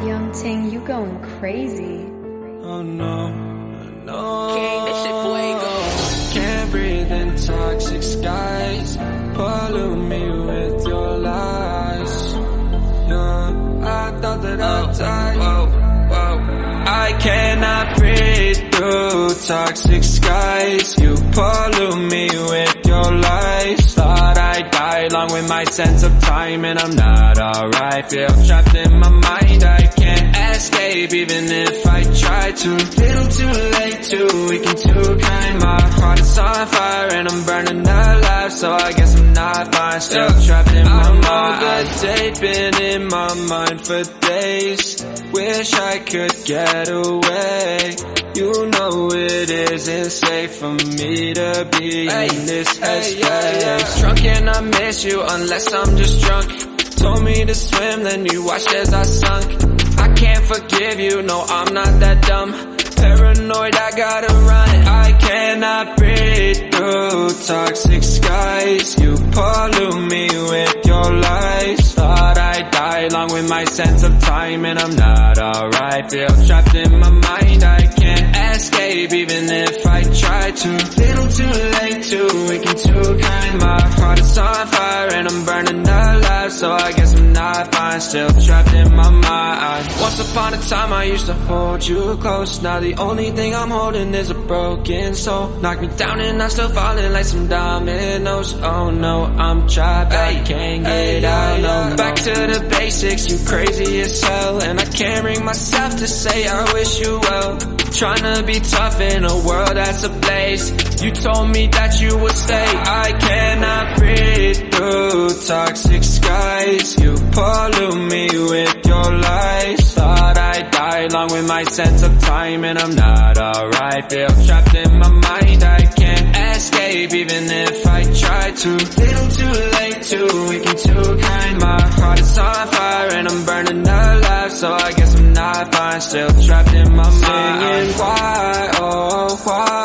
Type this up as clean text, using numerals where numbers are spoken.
Young Ting, you going crazy. Oh no, no. King, this shit fuego. Can't breathe in toxic skies. Pollute me with your lies. Yeah, I thought that I'd die. Whoa. I cannot breathe through toxic skies. You pollute me with your lies. Thought I'd die along with my sense of time, and I'm not alright. Feel trapped in my mind, I can't escape even if I try to. Little too late, too weak and too kind. My heart is on fire and I'm burning alive, so I guess I'm not fine. Still trapped in my mind. That date been in my mind for days. Wish I could get away. You know it isn't safe for me to be in this headspace. Drunk and I miss you unless I'm just drunk. Told me to swim, then you watched as I sunk. I can't forgive you, no I'm not that dumb. Paranoid, I gotta run. I cannot breathe through toxic skies. You pollute me with your lies. Thought I'd die along with my sense of time, and I'm not alright. Feel trapped in my mind, I can't escape even if I try to. Little too late, too weak and too kind. My heart is on fire and I'm burning alive, so I guess I'm not fine. Still trapped in my mind. Once upon a time I used to hold you close. Now the only thing I'm holding is a broken soul. Knock me down and I'm still falling like some dominoes. Oh no, I'm trapped, I can't get out. No, back to the basics, you crazy as hell. And I can't bring myself to say I wish you well. Tryna be tough in a world that's ablaze. You told me that you would stay. I cannot breathe through toxic skies. You pollute me with your lies. Thought I'd die along with my sense of time, and I'm not alright. Feel trapped in my mind, I can't escape even if I try to. Little too late, too weak and too kind. My heart is on fire and I'm burning alive, so I guess I'm not fine. Still trapped in my mind. Singing why, oh why?